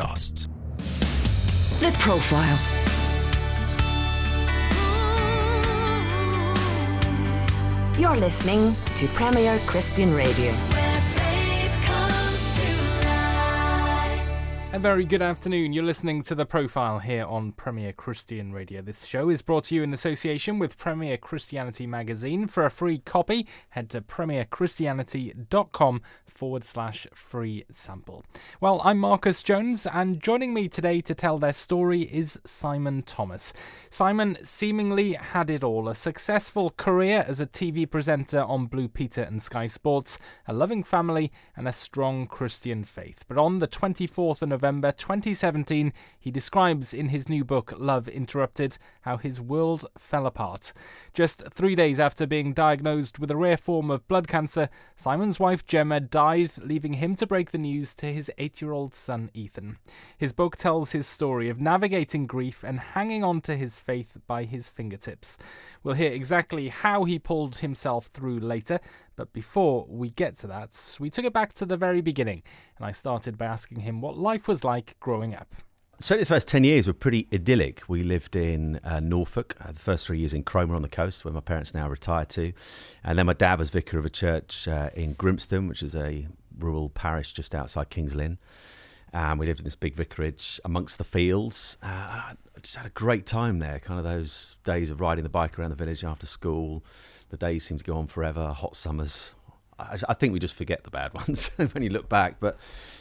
podcasts. The Profile. You're listening to Premier Christian Radio. A very good afternoon. You're listening to The Profile here on Premier Christian Radio. This show is brought to you in association with Premier Christianity magazine. For a free copy, head to premierchristianity.com/free sample. Well, I'm Marcus Jones, and joining me today to tell their story is Simon Thomas. Simon seemingly had it all: a successful career as a TV presenter on Blue Peter and Sky Sports, a loving family, and a strong Christian faith. But on the 24th of November 2017, he describes in his new book, Love Interrupted, how his world fell apart. Just 3 days after being diagnosed with a rare form of blood cancer, Simon's wife Gemma died, leaving him to break the news to his 8-year-old son Ethan. His book tells his story of navigating grief and hanging on to his faith by his fingertips. We'll hear exactly how he pulled himself through later, but before we get to that, we took it back to the very beginning, and I started by asking him what life was like growing up. Certainly the first 10 years were pretty idyllic. We lived in Norfolk, the first 3 years in Cromer on the coast, where my parents now retired to. And then my dad was vicar of a church in Grimston, which is a rural parish just outside Kings Lynn. And we lived in this big vicarage amongst the fields. I just had a great time there, kind of those days of riding the bike around the village after school. The days seem to go on forever, hot summers. I think we just forget the bad ones when you look back. But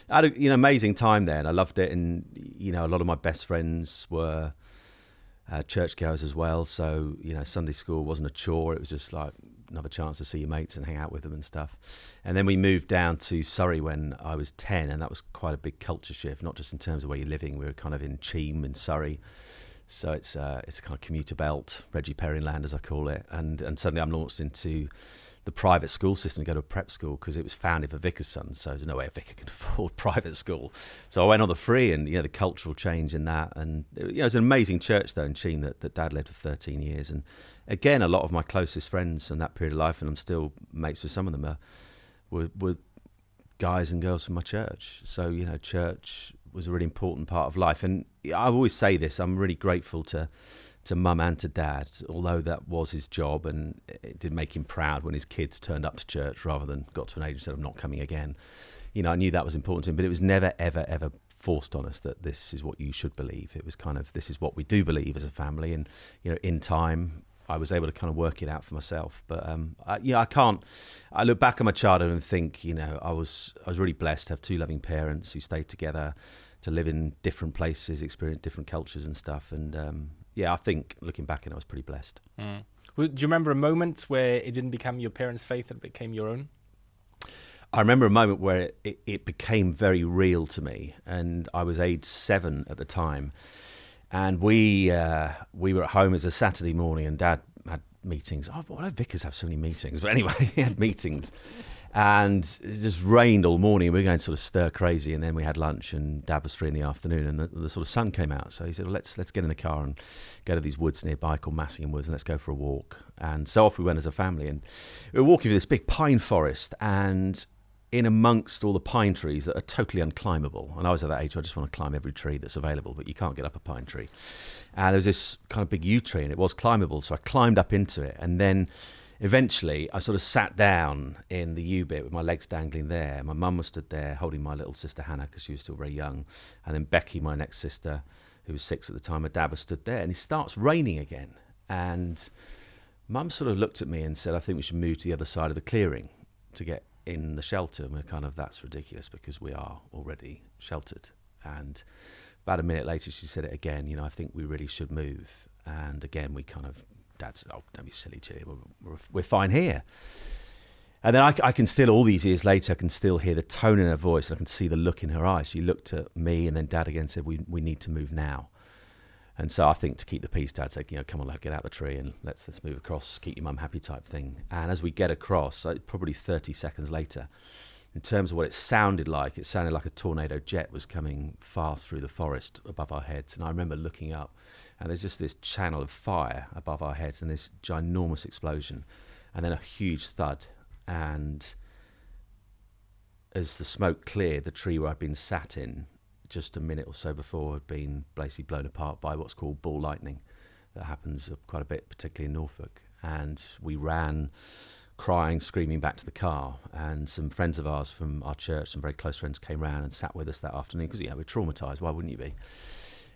I had an amazing time there, and I loved it. And, a lot of my best friends were churchgoers as well. So, Sunday school wasn't a chore. It was just like another chance to see your mates and hang out with them and stuff. And then we moved down to Surrey when I was 10, and that was quite a big culture shift, not just in terms of where you're living. We were kind of in Cheam in Surrey. So it's a kind of commuter belt, Reggie Perrin land as I call it, and suddenly I'm launched into the private school system to go to a prep school because it was founded for vicar's sons, so there's no way a vicar can afford private school. So I went on the free, and the cultural change in that, and it's an amazing church though in Cheam that Dad led for 13 years, and again a lot of my closest friends from that period of life, and I'm still mates with some of them, were guys and girls from my church. So church was a really important part of life, and I always say this: I'm really grateful to Mum and to Dad, although that was his job, and it did make him proud when his kids turned up to church rather than got to an age and said, "I'm not coming again." I knew that was important to him, but it was never, ever, ever forced on us that this is what you should believe. It was kind of, this is what we do believe as a family, and in time I was able to kind of work it out for myself. But I look back on my childhood and think, I was really blessed to have two loving parents who stayed together, to live in different places, experience different cultures and stuff. And I think looking back, I was pretty blessed. Mm. Well, do you remember a moment where it didn't become your parents' faith, it became your own? I remember a moment where it became very real to me, and I was age 7 at the time. And we were at home. It was a Saturday morning, and Dad had meetings. Why do vicars have so many meetings? But anyway, he had meetings. And it just rained all morning. We were going sort of stir crazy, and then we had lunch, and Dad was free in the afternoon, and the sort of sun came out. So he said, well, let's get in the car and go to these woods nearby called Massingham Woods, and let's go for a walk. And so off we went as a family, and we were walking through this big pine forest, and in amongst all the pine trees that are totally unclimbable. And I was at that age where I just want to climb every tree that's available, but you can't get up a pine tree. And there was this kind of big yew tree, and it was climbable, so I climbed up into it, and then eventually I sort of sat down in the yew bit with my legs dangling there. My mum was stood there holding my little sister Hannah because she was still very young, and then Becky, my next sister, who was 6 at the time, my dad was stood there, and it starts raining again. And Mum sort of looked at me and said, I think we should move to the other side of the clearing to get in the shelter. And we're kind of, that's ridiculous because we are already sheltered. And about a minute later she said it again, I think we really should move. And again we kind of, Dad said, oh, don't be silly, Chili, we're fine here. And then I can still, all these years later, I can still hear the tone in her voice. I can see the look in her eyes. She looked at me, and then Dad again said, we need to move now. And so I think to keep the peace, Dad said, come on, lad, get out the tree and let's move across, keep your mum happy type thing. And as we get across, probably 30 seconds later, in terms of what it sounded like a tornado jet was coming fast through the forest above our heads. And I remember looking up, and there's just this channel of fire above our heads and this ginormous explosion, and then a huge thud. And as the smoke cleared, the tree where I'd been sat in just a minute or so before, had been basically blown apart by what's called ball lightning. That happens quite a bit, particularly in Norfolk. And we ran crying, screaming back to the car. And some friends of ours from our church, some very close friends, came round and sat with us that afternoon because, we're traumatised. Why wouldn't you be?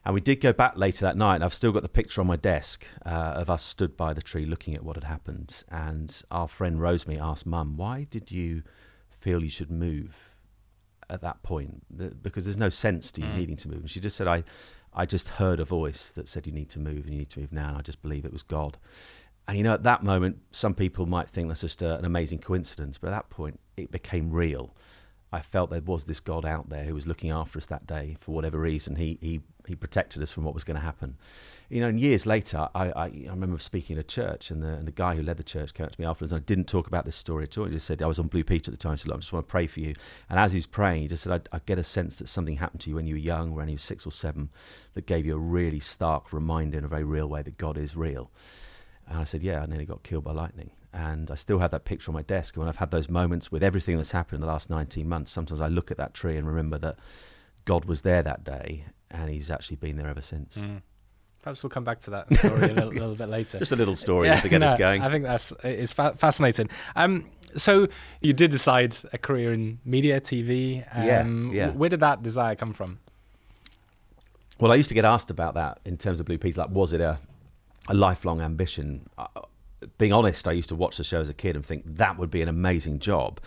And we did go back later that night, and I've still got the picture on my desk of us stood by the tree looking at what had happened. And our friend Rosemary asked Mum, why did you feel you should move at that point? Because there's no sense to you needing to move. And she just said, I just heard a voice that said you need to move, and you need to move now, and I just believe it was God. And at that moment, some people might think that's just an amazing coincidence, but at that point, it became real. I felt there was this God out there who was looking after us that day for whatever reason. He protected us from what was going to happen. And years later, I remember speaking at a church, and the guy who led the church came up to me afterwards, and I didn't talk about this story at all. He just said, I was on Blue Peter at the time, so I just want to pray for you. And as he was praying, he just said, I get a sense that something happened to you when you were young, when you were 6 or 7, that gave you a really stark reminder in a very real way that God is real. And I said, I nearly got killed by lightning. And I still have that picture on my desk. And when I've had those moments with everything that's happened in the last 19 months, sometimes I look at that tree and remember that God was there that day, and he's actually been there ever since. Perhaps we'll come back to that story a little bit later. Just a little story just to get us going. I think it's fascinating. So you did decide a career in media, TV. Where did that desire come from? Well, I used to get asked about that in terms of Blue Peas, like, was it a lifelong ambition? Being honest, I used to watch the show as a kid and think that would be an amazing job.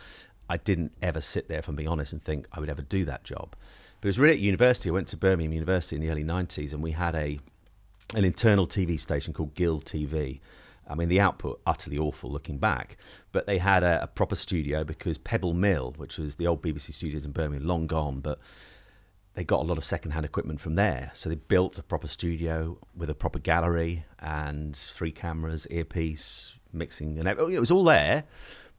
I didn't ever sit there, if I'm being honest, and think I would ever do that job. But it was really at university. I went to Birmingham University in the early 90s, and we had an internal TV station called Guild TV. I mean, the output, utterly awful looking back, but they had a proper studio because Pebble Mill, which was the old BBC studios in Birmingham, long gone, but they got a lot of second-hand equipment from there. So they built a proper studio with a proper gallery and 3 cameras, earpiece, mixing, and it was all there.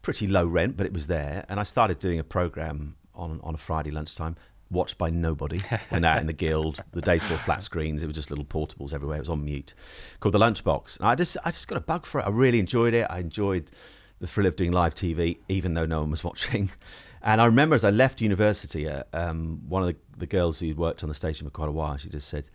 Pretty low rent, but it was there. And I started doing a programme on a Friday lunchtime, watched by nobody, went out in the Guild. The days before flat screens, it was just little portables everywhere. It was on mute, called The Lunchbox. And I just got a bug for it. I really enjoyed it. I enjoyed the thrill of doing live TV, even though no one was watching. And I remember as I left university, one of the girls who worked on the station for quite a while, she just said,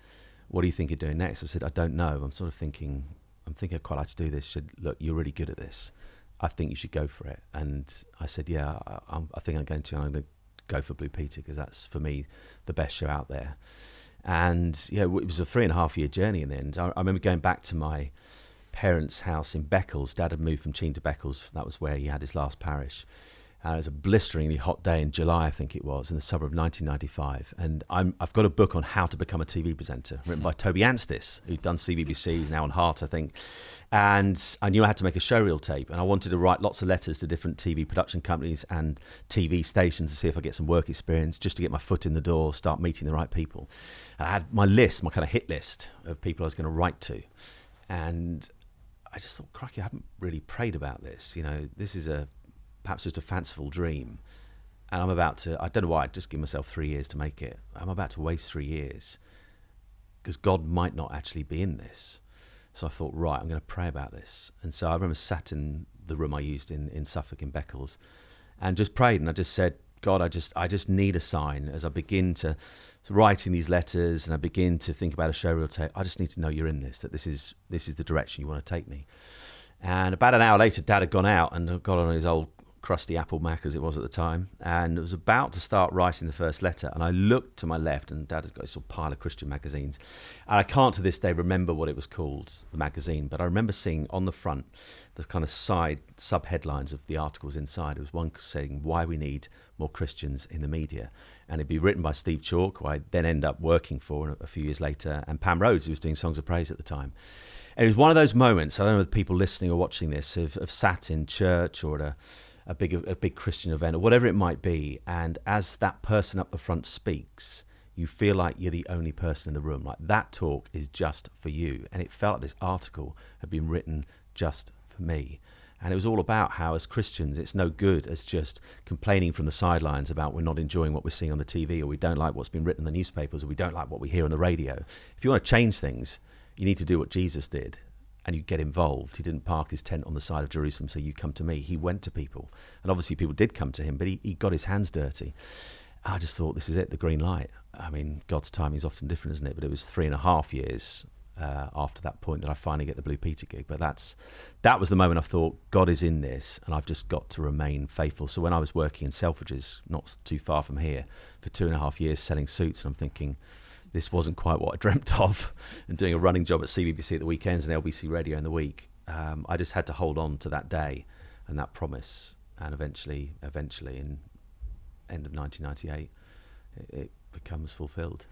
what do you think you're doing next? I said, I don't know. I'm thinking I'd quite like to do this. She said, look, you're really good at this. I think you should go for it. And I said, I think I'm going to go for Blue Peter because that's, for me, the best show out there. And, it was a 3.5-year journey in the end. I remember going back to my parents' house in Beccles. Dad had moved from Cheam to Beccles. That was where he had his last parish. It was a blisteringly hot day in July, I think it was, in the summer of 1995. And I've got a book on how to become a TV presenter, written by Toby Anstis, who'd done CBBC, he's now on Heart, I think. And I knew I had to make a showreel tape, and I wanted to write lots of letters to different TV production companies and TV stations to see if I get some work experience, just to get my foot in the door, start meeting the right people. And I had my list, my kind of hit list of people I was going to write to. And I just thought, crikey, I haven't really prayed about this. This is perhaps just a fanciful dream, and I'm about to, I don't know why, I'd just give myself 3 years to make it. I'm about to waste 3 years because God might not actually be in this. So I thought, right, I'm going to pray about this. And so I remember sat in the room I used in Suffolk in Beccles and just prayed, and I just said, God, I just need a sign as I begin to writing these letters and I begin to think about a showreel tape. I just need to know you're in this, that this is the direction you want to take me. And about an hour later, Dad had gone out and got on his old crusty Apple Mac as it was at the time, and was about to start writing the first letter, and I looked to my left, and Dad has got this sort of pile of Christian magazines, and I can't to this day remember what it was called, the magazine, but I remember seeing on the front the kind of side sub-headlines of the articles inside. It was one saying why we need more Christians in the media, and it'd be written by Steve Chalk, who I then end up working for a few years later, and Pam Rhodes, who was doing Songs of Praise at the time. And it was one of those moments, I don't know if people listening or watching this have sat in church or at a big Christian event or whatever it might be, and as that person up the front speaks, you feel like you're the only person in the room. Like, that talk is just for you. And it felt like this article had been written just for me. And it was all about how, as Christians, it's no good as just complaining from the sidelines about we're not enjoying what we're seeing on the TV, or we don't like what's been written in the newspapers, or we don't like what we hear on the radio. If you want to change things, you need to do what Jesus did. And you get involved. He didn't park his tent on the side of Jerusalem, so you come to me. He went to people. And obviously people did come to him, but he got his hands dirty. I just thought, this is it, the green light. I mean, God's timing is often different, isn't it? But it was 3.5 years after that point that I finally get the Blue Peter gig. But that was the moment I thought, God is in this, and I've just got to remain faithful. So when I was working in Selfridges, not too far from here, for 2.5 years selling suits, and I'm thinking, this wasn't quite what I dreamt of, and doing a running job at CBBC at the weekends and LBC Radio in the week. I just had to hold on to that day and that promise, and eventually in end of 1998, it becomes fulfilled.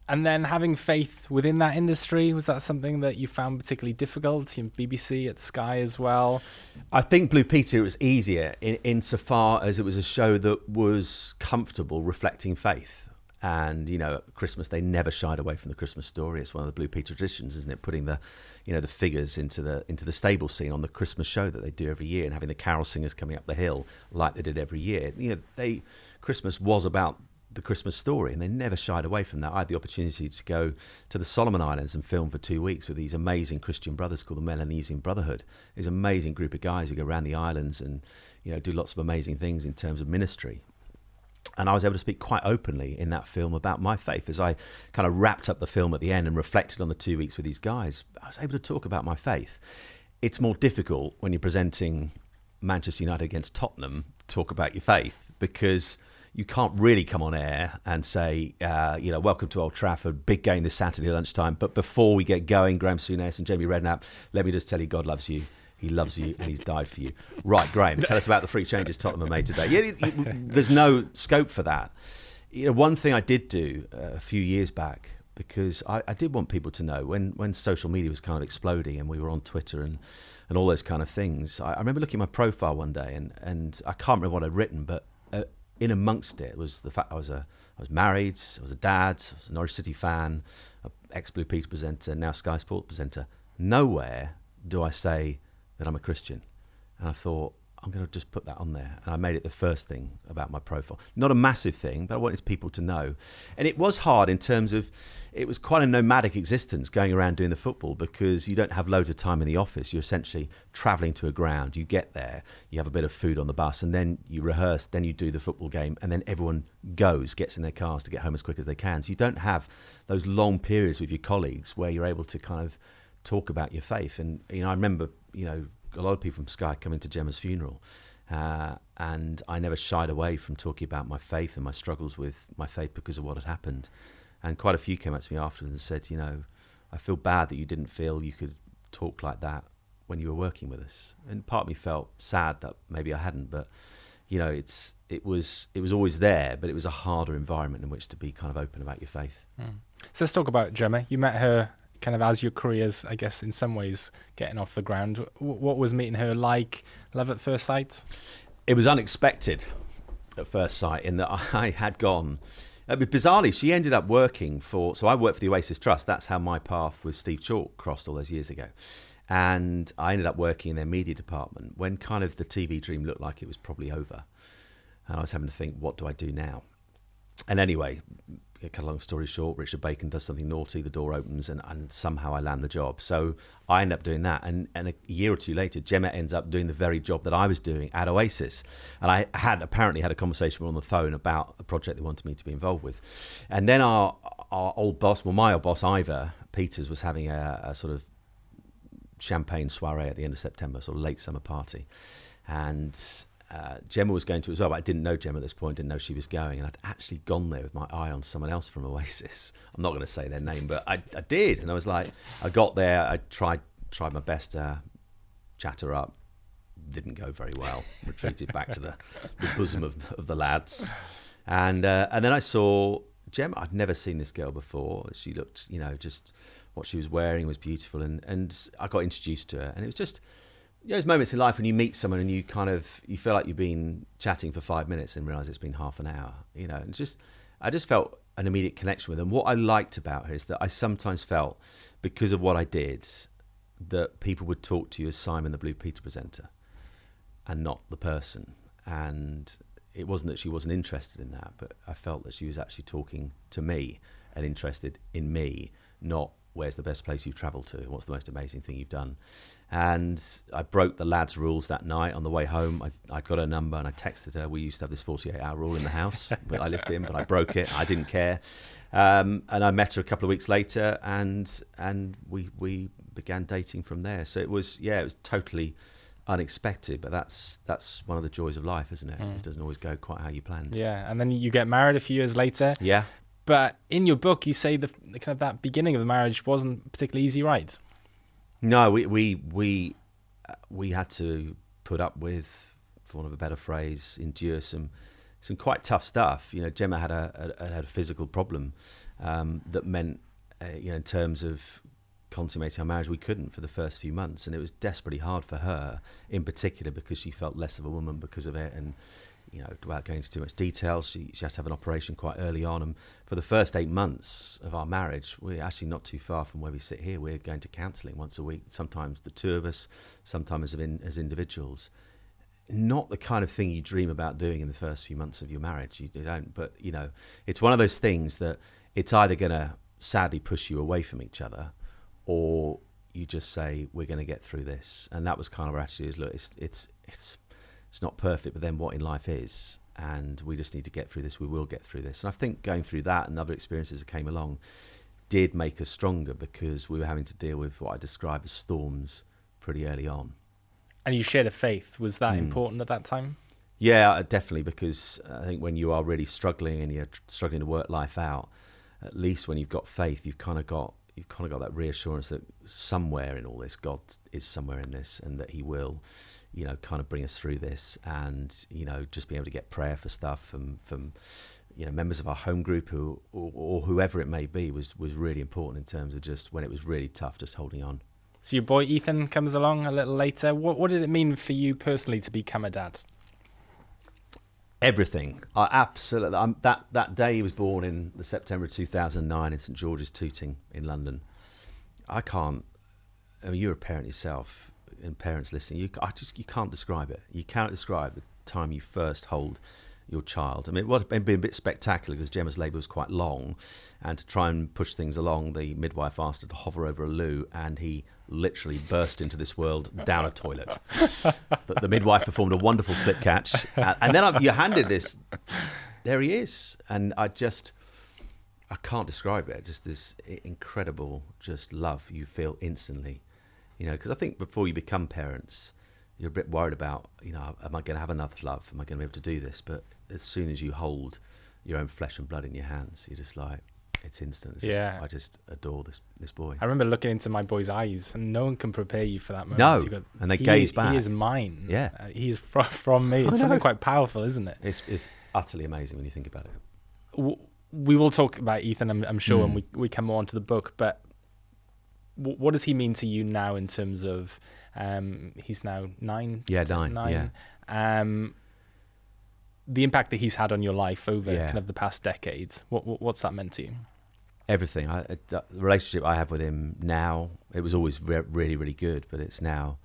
And then having faith within that industry, was that something that you found particularly difficult in BBC, at Sky as well? I think Blue Peter was easier insofar as it was a show that was comfortable reflecting faith. And, you know, at Christmas, they never shied away from the Christmas story. It's one of the Blue Peter traditions, isn't it? Putting the figures into the stable scene on the Christmas show that they do every year, and having the carol singers coming up the hill like they did every year. You know, Christmas was about the Christmas story, and they never shied away from that. I had the opportunity to go to the Solomon Islands and film for 2 weeks with these amazing Christian brothers called the Melanesian Brotherhood. These amazing group of guys who go around the islands and, you know, do lots of amazing things in terms of ministry. And I was able to speak quite openly in that film about my faith. As I kind of wrapped up the film at the end and reflected on the 2 weeks with these guys, I was able to talk about my faith. It's more difficult when you're presenting Manchester United against Tottenham to talk about your faith, because you can't really come on air and say, welcome to Old Trafford, big game this Saturday lunchtime. But before we get going, Graham Souness and Jamie Redknapp, let me just tell you, God loves you. He loves you and he's died for you. Right, Graham, tell us about the free changes Tottenham have made today. Yeah, there's no scope for that. You know, one thing I did do a few years back, because I did want people to know when social media was kind of exploding and we were on Twitter and all those kind of things. I remember looking at my profile one day and I can't remember what I'd written, but in amongst it was the fact I was married, I was a dad, I was a Norwich City fan, an ex-Blue Peter presenter, now Sky Sports presenter. Nowhere do I say that I'm a Christian. And I thought, I'm going to just put that on there. And I made it the first thing about my profile. Not a massive thing, but I wanted people to know. And it was hard in terms of, it was quite a nomadic existence going around doing the football, because you don't have loads of time in the office. You're essentially travelling to a ground. You get there, you have a bit of food on the bus, and then you rehearse, then you do the football game, and then everyone gets in their cars to get home as quick as they can. So you don't have those long periods with your colleagues where you're able to kind of talk about your faith. And, you know, I remember, you know, a lot of people from Sky coming to Gemma's funeral, and I never shied away from talking about my faith and my struggles with my faith because of what had happened. And quite a few came up to me afterwards and said, you know, I feel bad that you didn't feel you could talk like that when you were working with us. And part of me felt sad that maybe I hadn't, but, you know, it was always there, but it was a harder environment in which to be kind of open about your faith. So let's talk about Gemma. You met her kind of as your career's, I guess, in some ways getting off the ground. What was meeting her like? Love at first sight? It was unexpected at first sight, in that I had gone... bizarrely, she ended up working so I worked for the Oasis Trust. That's how my path with Steve Chalk crossed all those years ago. And I ended up working in their media department when kind of the TV dream looked like it was probably over. And I was having to think, what do I do now? And anyway, cut a long story short, Richard Bacon does something naughty, the door opens, and somehow I land the job. So I end up doing that. And a year or two later, Gemma ends up doing the very job that I was doing at Oasis. And I had apparently had a conversation with her on the phone about a project they wanted me to be involved with. And then our old boss, well, my old boss, Ivor Peters, was having a sort of champagne soiree at the end of September, sort of late summer party. And Gemma was going to as well, but I didn't know Gemma at this point, didn't know she was going, and I'd actually gone there with my eye on someone else from Oasis. I'm not going to say their name, but I did, and I was like, I got there, I tried my best to chat her up, didn't go very well, retreated back to the bosom of the lads, and then I saw Gemma. I'd never seen this girl before. She looked, you know, just what she was wearing was beautiful, and I got introduced to her, and it was just... You know, there's moments in life when you meet someone and you feel like you've been chatting for 5 minutes and realise it's been half an hour, you know, and I just felt an immediate connection with them. What I liked about her is that I sometimes felt, because of what I did, that people would talk to you as Simon the Blue Peter presenter and not the person. And it wasn't that she wasn't interested in that, but I felt that she was actually talking to me and interested in me, not where's the best place you've travelled to, what's the most amazing thing you've done. And I broke the lad's rules that night on the way home. I got her number and I texted her. We used to have this 48-hour rule in the house that I lived in, but I broke it. I didn't care. And I met her a couple of weeks later, and we began dating from there. So it was totally unexpected, but that's one of the joys of life, isn't it? It doesn't always go quite how you planned. Yeah, and then you get married a few years later. Yeah. But in your book, you say the kind of that beginning of the marriage wasn't particularly easy, right? No, we had to put up with, for want of a better phrase, endure some quite tough stuff. Gemma had a physical problem that meant, in terms of consummating our marriage, we couldn't for the first few months, and it was desperately hard for her, in particular, because she felt less of a woman because of it. And without going into too much detail, she had to have an operation quite early on, and for the first 8 months of our marriage, we're actually not too far from where we sit here. We're going to counselling once a week, sometimes the two of us, sometimes as individuals. Not the kind of thing you dream about doing in the first few months of your marriage. You don't, but it's one of those things that it's either going to sadly push you away from each other, or you just say, we're going to get through this. And that was kind of our attitude, is, look, it's not perfect, but then what in life is, and we just need to get through this. We will get through this. And I think going through that and other experiences that came along did make us stronger, because we were having to deal with what I describe as storms pretty early on. And you shared a faith. Was that important at that time? Yeah, definitely, because I think when you are really struggling and you're struggling to work life out, at least when you've got faith, you've kind of got that reassurance that somewhere in all this, God is somewhere in this, and that He will, kind of bring us through this. And just being able to get prayer for stuff from members of our home group or whoever it may be was really important, in terms of just when it was really tough, just holding on. So your boy Ethan comes along a little later. What did it mean for you personally to become a dad? Everything. Absolutely. That day he was born in the September of 2009 in St George's, Tooting in London. You're a parent yourself, and parents listening, you can't describe it. You cannot describe the time you first hold your child. It would have been a bit spectacular, because Gemma's labour was quite long, and to try and push things along, the midwife asked her to hover over a loo, and he literally burst into this world down a toilet. The midwife performed a wonderful slip catch, and then you're handed this. There he is, and I can't describe it. Just this incredible, just love you feel instantly, because I think before you become parents, you're a bit worried about, am I going to have enough love? Am I going to be able to do this? But as soon as you hold your own flesh and blood in your hands, you're just like, it's instant. I just adore this boy. I remember looking into my boy's eyes, and no one can prepare you for that moment. No, and they gaze back. He is mine. Yeah. He is from me. It's something quite powerful, isn't it? It's utterly amazing when you think about it. We will talk about Ethan, I'm sure, when we come on to the book, but what does he mean to you now in terms of, he's now 9? Yeah, 9. Yeah. The impact that he's had on your life over kind of the past decades, what's that meant to you? Everything. The relationship I have with him now, it was always really, really good, but it's now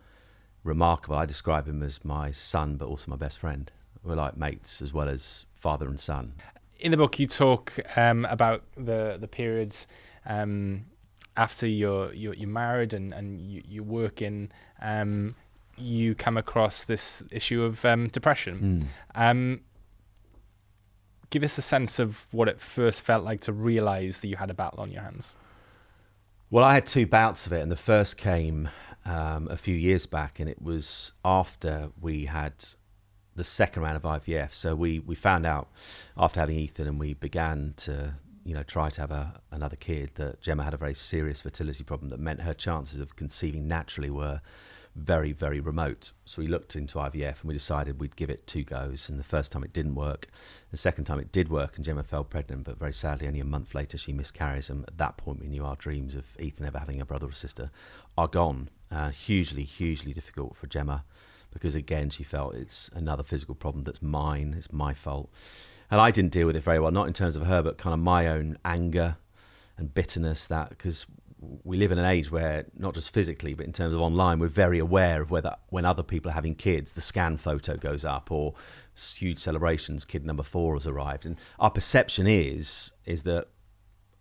remarkable. I describe him as my son, but also my best friend. We're like mates as well as father and son. In the book, you talk about the periods after you're married and you work in. You come across this issue of depression. Give us a sense of what it first felt like to realise that you had a battle on your hands. Well, I had 2 bouts of it, and the first came a few years back, and it was after we had the second round of IVF. So we found out after having Ethan, and we began to try to have another kid, that Gemma had a very serious fertility problem that meant her chances of conceiving naturally were very, very remote. So we looked into IVF, and we decided we'd give it 2 goes. And the first time it didn't work. The second time it did work, and Gemma fell pregnant, but very sadly only a month later she miscarries. And at that point we knew our dreams of Ethan ever having a brother or sister are gone. Hugely, hugely difficult for Gemma, because again she felt it's another physical problem that's mine, it's my fault. And I didn't deal with it very well, not in terms of her, but kind of my own anger and bitterness, that because we live in an age where, not just physically, but in terms of online, we're very aware of whether when other people are having kids, the scan photo goes up, or huge celebrations, kid number 4 has arrived. And our perception is that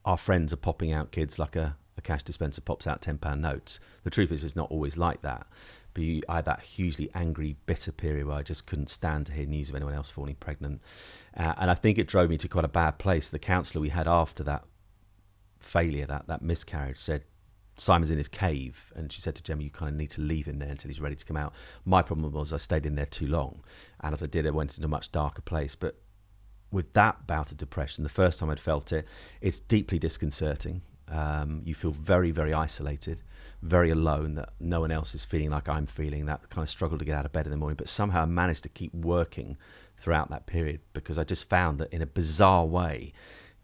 our friends are popping out kids like a a cash dispenser pops out £10 notes. The truth is, it's not always like that. But I had that hugely angry, bitter period where I just couldn't stand to hear news of anyone else falling pregnant. And I think it drove me to quite a bad place. The counsellor we had after that failure, that miscarriage, said, Simon's in his cave. And she said to Gemma, you kind of need to leave him there until he's ready to come out. My problem was I stayed in there too long. And as I did, I went into a much darker place. But with that bout of depression, the first time I'd felt it, it's deeply disconcerting. You feel very, very isolated, very alone, that no one else is feeling like I'm feeling, that kind of struggle to get out of bed in the morning. But somehow I managed to keep working throughout that period, because I just found that in a bizarre way,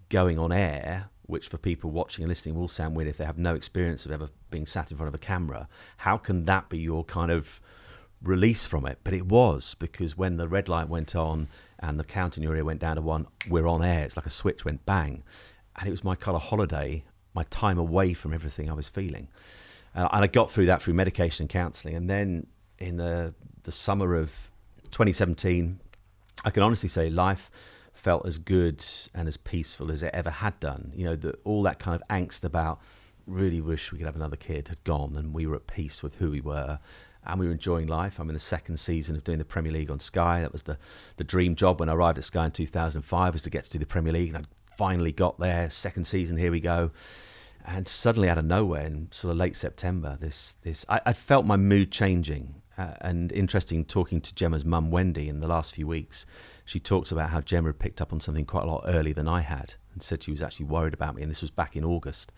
going on air, which for people watching and listening will sound weird if they have no experience of ever being sat in front of a camera, how can that be your kind of release from it? But it was, because when the red light went on and the count in your ear went down to 1, we're on air. It's like a switch went bang. And it was my kind of holiday, my time away from everything I was feeling. And I got through that through medication and counselling. And then in the summer of 2017, I can honestly say life felt as good and as peaceful as it ever had done. You know, all that kind of angst about really wish we could have another kid had gone, and we were at peace with who we were. And we were enjoying life. I'm in the second season of doing the Premier League on Sky. That was the dream job when I arrived at Sky in 2005, was to get to do the Premier League. And I finally got there. Second season, here we go. And suddenly, out of nowhere, in sort of late September, I felt my mood changing. And interesting, talking to Gemma's mum, Wendy, in the last few weeks, she talks about how Gemma had picked up on something quite a lot earlier than I had, and said she was actually worried about me. And this was back in August.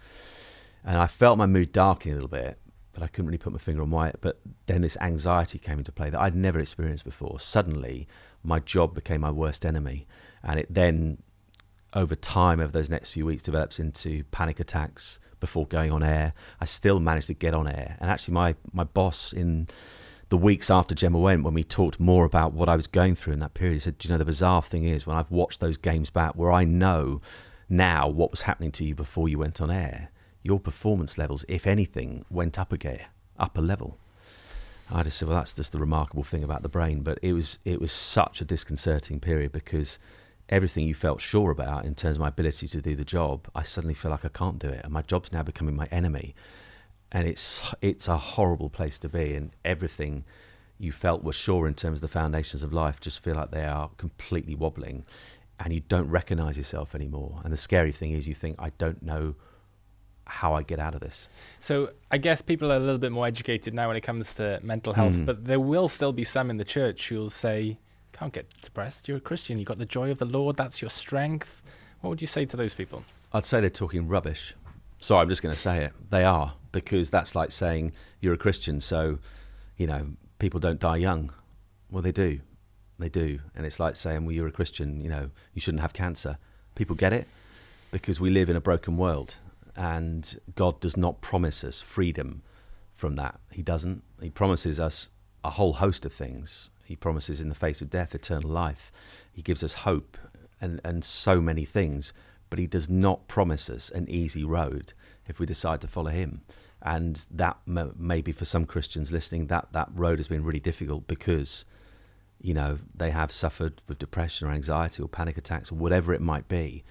And I felt my mood darkening a little bit, but I couldn't really put my finger on why. But then this anxiety came into play that I'd never experienced before. Suddenly, my job became my worst enemy. And it then, over time, over those next few weeks, develops into panic attacks before going on air. I still managed to get on air. And actually, my boss, in the weeks after Gemma went, when we talked more about what I was going through in that period, he said, do you know, the bizarre thing is, when I've watched those games back, where I know now what was happening to you before you went on air, your performance levels, if anything, went up a level. I just said, well, that's just the remarkable thing about the brain. But it was such a disconcerting period, because everything you felt sure about in terms of my ability to do the job, I suddenly feel like I can't do it, and my job's now becoming my enemy. And it's a horrible place to be, and everything you felt was sure in terms of the foundations of life just feel like they are completely wobbling, and you don't recognise yourself anymore. And the scary thing is, you think, I don't know how I get out of this. So I guess people are a little bit more educated now when it comes to mental health, but there will still be some in the church who'll say, can't get depressed, you're a Christian, you've got the joy of the Lord, that's your strength. What would you say to those people? I'd say they're talking rubbish. Sorry, I'm just going to say it. They are, because that's like saying you're a Christian, so, you know, people don't die young. Well, they do. They do. And it's like saying, well, you're a Christian, you know, you shouldn't have cancer. People get it, because we live in a broken world, and God does not promise us freedom from that. He doesn't. He promises us a whole host of things. He promises, in the face of death, eternal life. He gives us hope and so many things. But he does not promise us an easy road if we decide to follow him. And that maybe for some Christians listening, that road has been really difficult, because, you know, they have suffered with depression or anxiety or panic attacks or whatever it might be.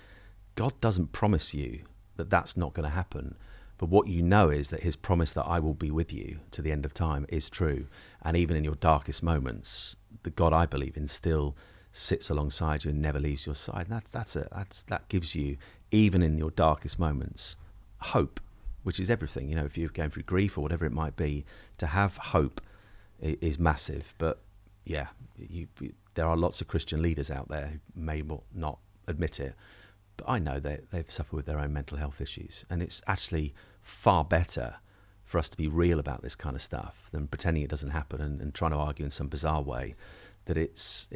God doesn't promise you that that's not going to happen. But what you know is that his promise that I will be with you to the end of time is true. And even in your darkest moments, the God I believe in still sits alongside you and never leaves your side. And that gives you, even in your darkest moments, hope, which is everything. You know, if you're going through grief or whatever it might be, to have hope is massive. But yeah, there are lots of Christian leaders out there who may not admit it, but I know they've suffered with their own mental health issues, and it's actually far better for us to be real about this kind of stuff than pretending it doesn't happen and trying to argue in some bizarre way that it's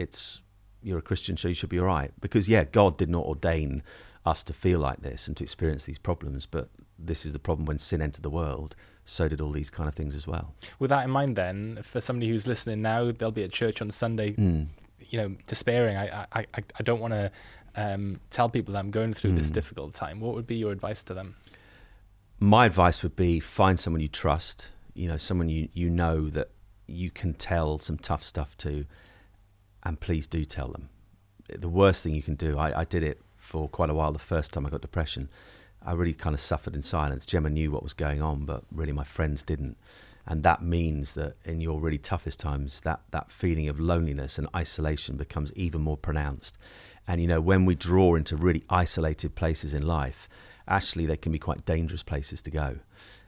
you're a Christian, so you should be all right. Because, yeah, God did not ordain us to feel like this and to experience these problems, but this is the problem. When sin entered the world, so did all these kind of things as well. With that in mind, then, for somebody who's listening now, they'll be at church on Sunday, you know, despairing. I don't want to tell people that I'm going through this difficult time. What would be your advice to them? My advice would be, find someone you trust, you know, someone you know that you can tell some tough stuff to, and please do tell them. The worst thing you can do, I did it for quite a while the first time I got depression, I really kind of suffered in silence. Gemma knew what was going on, but really my friends didn't. And that means that in your really toughest times, that feeling of loneliness and isolation becomes even more pronounced. And, when we draw into really isolated places in life, actually they can be quite dangerous places to go.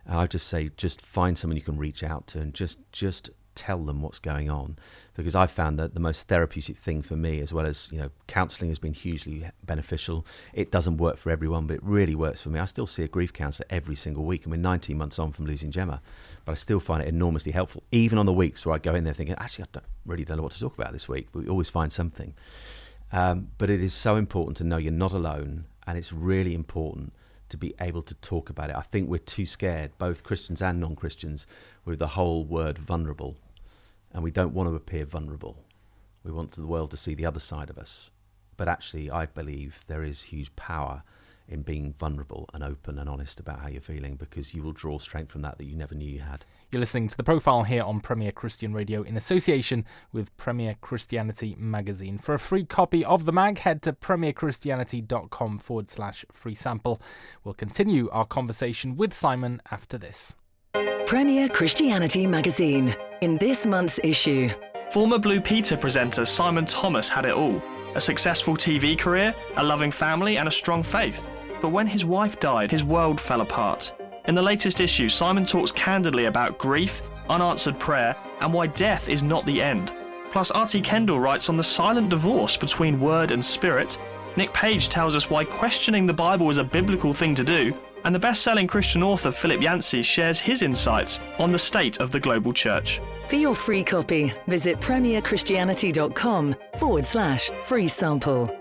And I just say, just find someone you can reach out to and just tell them what's going on. Because I found that the most therapeutic thing for me, as well as, counselling has been hugely beneficial. It doesn't work for everyone, but it really works for me. I still see a grief counsellor every single week. I'm 19 months on from losing Gemma, but I still find it enormously helpful. Even on the weeks where I go in there thinking, actually, I don't know what to talk about this week. But we always find something. But it is so important to know you're not alone, and it's really important to be able to talk about it. I think we're too scared, both Christians and non-Christians, with the whole word vulnerable. And we don't want to appear vulnerable. We want the world to see the other side of us. But actually, I believe there is huge power in being vulnerable and open and honest about how you're feeling, because you will draw strength from that you never knew you had. You're listening to The Profile here on Premier Christian Radio in association with Premier Christianity magazine. For a free copy of the mag, head to premierchristianity.com/free sample. We'll continue our conversation with Simon after this. Premier Christianity magazine. In this month's issue, former Blue Peter presenter Simon Thomas had it all. A successful TV career, a loving family and a strong faith. But when his wife died, his world fell apart. In the latest issue, Simon talks candidly about grief, unanswered prayer, and why death is not the end. Plus, R.T. Kendall writes on the silent divorce between word and spirit. Nick Page tells us why questioning the Bible is a biblical thing to do. And the best-selling Christian author Philip Yancey shares his insights on the state of the global church. for your free copy, visit premierchristianity.com/free sample.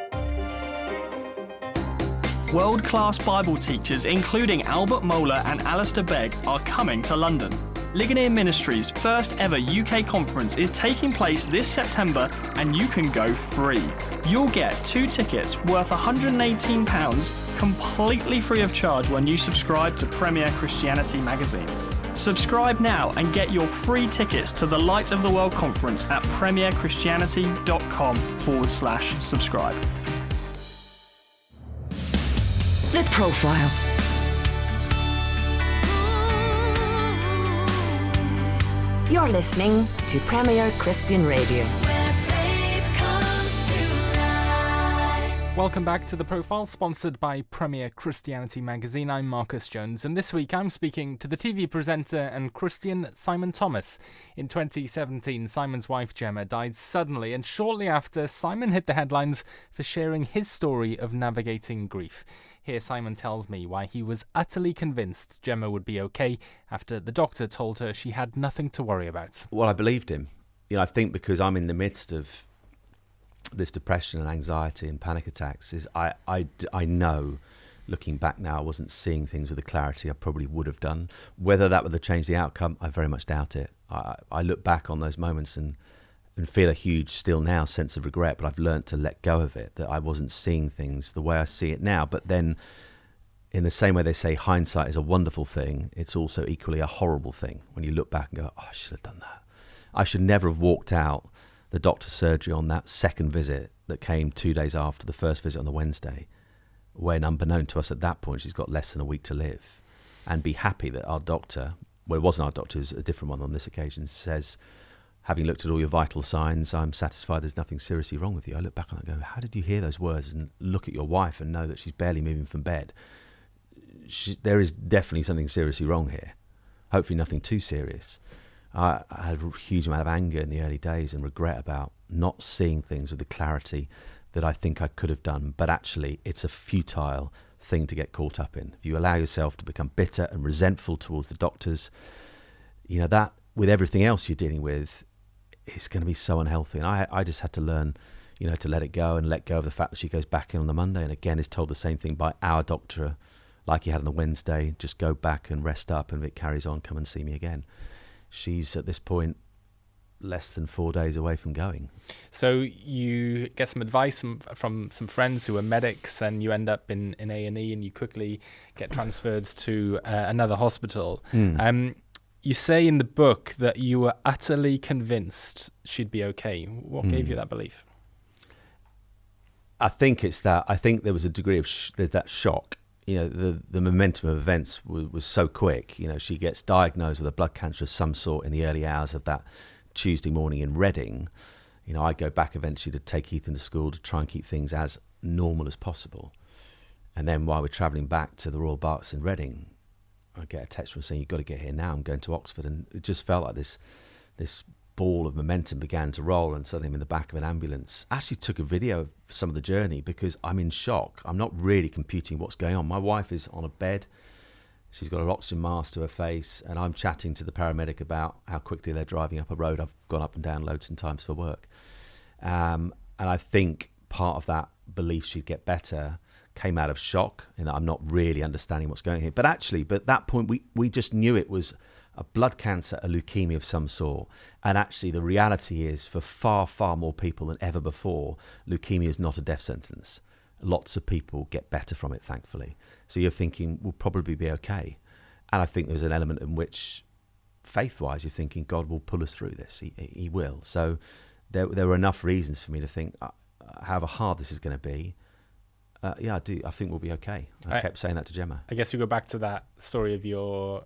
World-class Bible teachers, including Albert Mohler and Alistair Begg, are coming to London. Ligonier Ministries' first ever UK conference is taking place this September, and you can go free. You'll get 2 tickets worth £118 completely free of charge when you subscribe to Premier Christianity magazine. Subscribe now and get your free tickets to the Light of the World conference at premierchristianity.com/subscribe. The Profile. You're listening to Premier Christian Radio. Welcome back to The Profile, sponsored by Premier Christianity magazine. I'm Marcus Jones, and this week I'm speaking to the TV presenter and Christian Simon Thomas. In 2017, Simon's wife Gemma died suddenly, and shortly after, Simon hit the headlines for sharing his story of navigating grief. Here Simon tells me why he was utterly convinced Gemma would be okay after the doctor told her she had nothing to worry about. Well, I believed him. I think because I'm in the midst of this depression and anxiety and panic attacks, is I know, looking back now, I wasn't seeing things with the clarity I probably would have done. Whether that would have changed the outcome, I very much doubt it. I look back on those moments and feel a huge, still now, sense of regret, but I've learnt to let go of it, that I wasn't seeing things the way I see it now. But then, in the same way they say hindsight is a wonderful thing, it's also equally a horrible thing when you look back and go, oh, I should have done that. I should never have walked out the doctor's surgery on that second visit that came 2 days after the first visit on the Wednesday, when unbeknown to us at that point, she's got less than a week to live, and be happy that our doctor, well, it wasn't our doctor, it was a different one on this occasion, says, having looked at all your vital signs, I'm satisfied there's nothing seriously wrong with you. I look back on it and go, how did you hear those words and look at your wife and know that she's barely moving from bed? There is definitely something seriously wrong here. Hopefully nothing too serious. I had a huge amount of anger in the early days and regret about not seeing things with the clarity that I think I could have done. But actually, it's a futile thing to get caught up in. If you allow yourself to become bitter and resentful towards the doctors, that with everything else you're dealing with, it's going to be so unhealthy. And I just had to learn, to let it go and let go of the fact that she goes back in on the Monday and again is told the same thing by our doctor, like he had on the Wednesday, just go back and rest up, and if it carries on, come and see me again. She's, at this point, less than 4 days away from going. So you get some advice from some friends who are medics, and you end up in A&E, and you quickly get transferred to another hospital. You say in the book that you were utterly convinced she'd be okay. What gave you that belief? I think it's that. I think there was a degree of there's that shock. the momentum of events was so quick. She gets diagnosed with a blood cancer of some sort in the early hours of that Tuesday morning in Reading. I go back eventually to take Ethan to school to try and keep things as normal as possible. And then while we're travelling back to the Royal Berks in Reading, I get a text from saying, "You've got to get here now. I'm going to Oxford." And it just felt like this ball of momentum began to roll, and suddenly I'm in the back of an ambulance. I actually took a video of some of the journey because I'm in shock. I'm not really computing what's going on. My wife is on a bed. She's got an oxygen mask to her face, and I'm chatting to the paramedic about how quickly they're driving up a road I've gone up and down loads and times for work. And I think part of that belief she'd get better came out of shock, in that I'm not really understanding what's going on here. But at that point, we just knew it was a blood cancer, a leukemia of some sort. And actually, the reality is, for far, far more people than ever before, leukemia is not a death sentence. Lots of people get better from it, thankfully. So you're thinking, we'll probably be okay. And I think there's an element in which, faith-wise, you're thinking, God will pull us through this. He will. So there were enough reasons for me to think, however hard this is going to be, I do. I think we'll be okay. I kept saying that to Gemma. I guess we go back to that story of your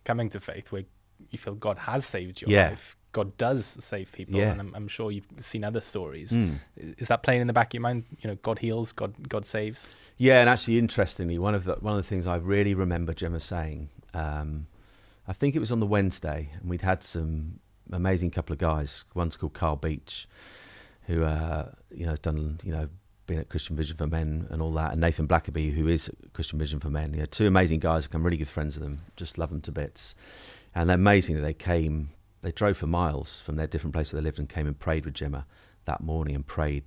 coming to faith, where you feel God has saved your life. God does save people, and I'm sure you've seen other stories. Is that playing in the back of your mind? God heals, God saves. Yeah, and actually, interestingly, one of the things I really remember Gemma saying, I think it was on the Wednesday, and we'd had some amazing couple of guys. One's called Carl Beach, who has done been at Christian Vision for Men and all that, and Nathan Blackaby, who is at Christian Vision for Men. Two amazing guys. I'm really good friends with them. Just love them to bits. And they're amazing that they drove for miles from their different place where they lived and came and prayed with Gemma that morning and prayed,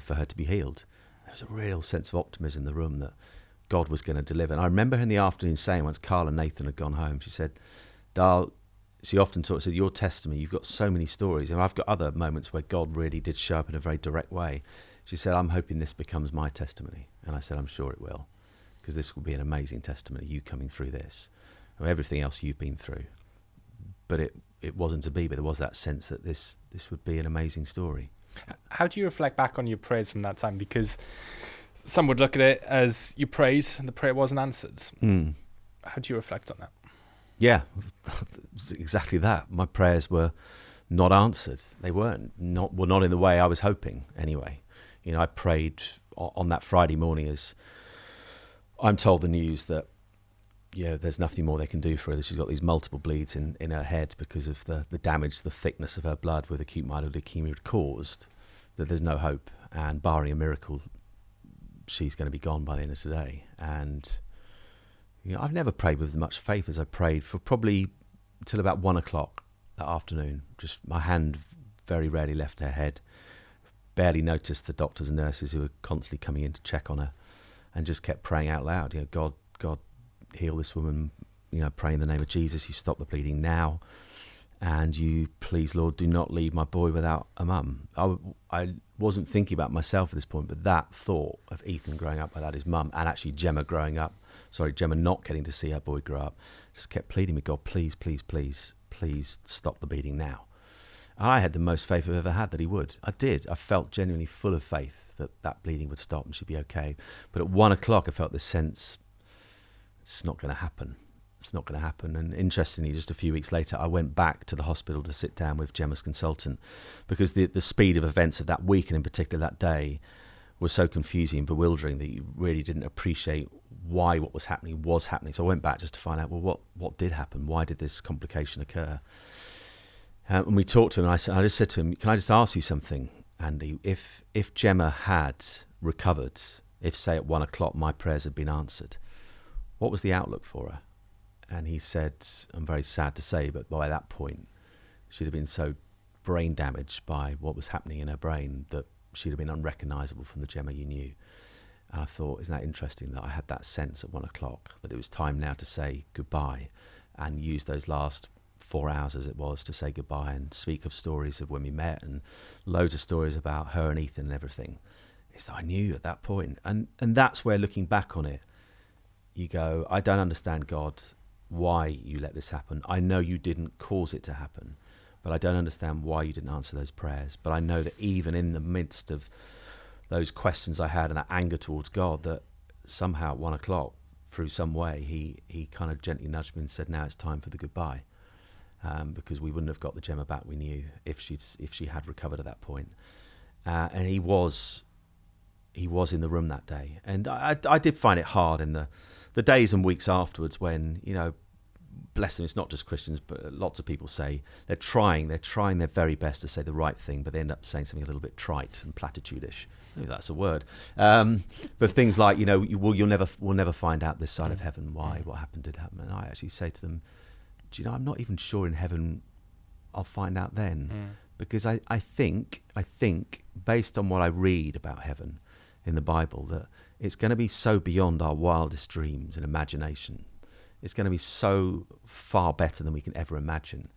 for her to be healed. There was a real sense of optimism in the room that God was going to deliver. And I remember her in the afternoon saying, once Carl and Nathan had gone home, she said, "Darl," she often said, "your testimony, you've got so many stories. And I've got other moments where God really did show up in a very direct way." She said, "I'm hoping this becomes my testimony." And I said, "I'm sure it will, because this will be an amazing testimony, you coming through this, and everything else you've been through." But it wasn't to be, but there was that sense that this would be an amazing story. How do you reflect back on your prayers from that time? Because some would look at it as you prayed and the prayer wasn't answered. How do you reflect on that? Yeah, exactly that. My prayers were not answered. They weren't. Not in the way I was hoping, anyway. I prayed on that Friday morning as I'm told the news that, there's nothing more they can do for her. She's got these multiple bleeds in her head because of the damage, the thickness of her blood with acute myeloid leukemia had caused, that there's no hope. And barring a miracle, she's going to be gone by the end of today. And, I've never prayed with as much faith as I prayed for probably until about 1:00 that afternoon. Just my hand very rarely left her head. Barely noticed the doctors and nurses who were constantly coming in to check on her, and just kept praying out loud, God, heal this woman, pray in the name of Jesus, you stop the bleeding now, and you, please, Lord, do not leave my boy without a mum. I wasn't thinking about myself at this point, but that thought of Ethan growing up without his mum, and actually Gemma not getting to see her boy grow up, just kept pleading with God, please, please, please, please stop the bleeding now. I had the most faith I've ever had that he would. I did. I felt genuinely full of faith that bleeding would stop and she'd be okay. But at 1:00, I felt this sense, it's not going to happen. It's not going to happen. And interestingly, just a few weeks later, I went back to the hospital to sit down with Gemma's consultant, because the speed of events of that week, and in particular that day, was so confusing and bewildering that you really didn't appreciate why what was happening. So I went back just to find out, well, what did happen? Why did this complication occur? And we talked to him, and I just said to him, "Can I just ask you something, Andy? If Gemma had recovered, if, say, at 1:00 my prayers had been answered, what was the outlook for her?" And he said, I'm very sad to say, but by that point, she'd have been so brain damaged by what was happening in her brain that she'd have been unrecognisable from the Gemma you knew. And I thought, isn't that interesting that I had that sense at 1:00 that it was time now to say goodbye, and use those last 4 hours as it was to say goodbye and speak of stories of when we met and loads of stories about her and Ethan and everything. It's that I knew at that point. And that's where, looking back on it, you go, I don't understand, God, why you let this happen. I know you didn't cause it to happen, but I don't understand why you didn't answer those prayers. But I know that even in the midst of those questions I had and that anger towards God, that somehow at 1 o'clock, through some way, he kind of gently nudged me and said, "Now it's time for the goodbye," because we wouldn't have got the Gemma back we knew if she had recovered at that point. And he was in the room that day, and I did find it hard in the days and weeks afterwards when, bless them, it's not just Christians, but lots of people say they're trying their very best to say the right thing, but they end up saying something a little bit trite and platitude-ish. Maybe that's a word. But things like, we'll never find out this side of heaven why what happened did happen. And I actually say to them, do you know, I'm not even sure in heaven I'll find out then, because I think based on what I read about heaven in the Bible, that it's going to be so beyond our wildest dreams and imagination. It's going to be so far better than we can ever imagine.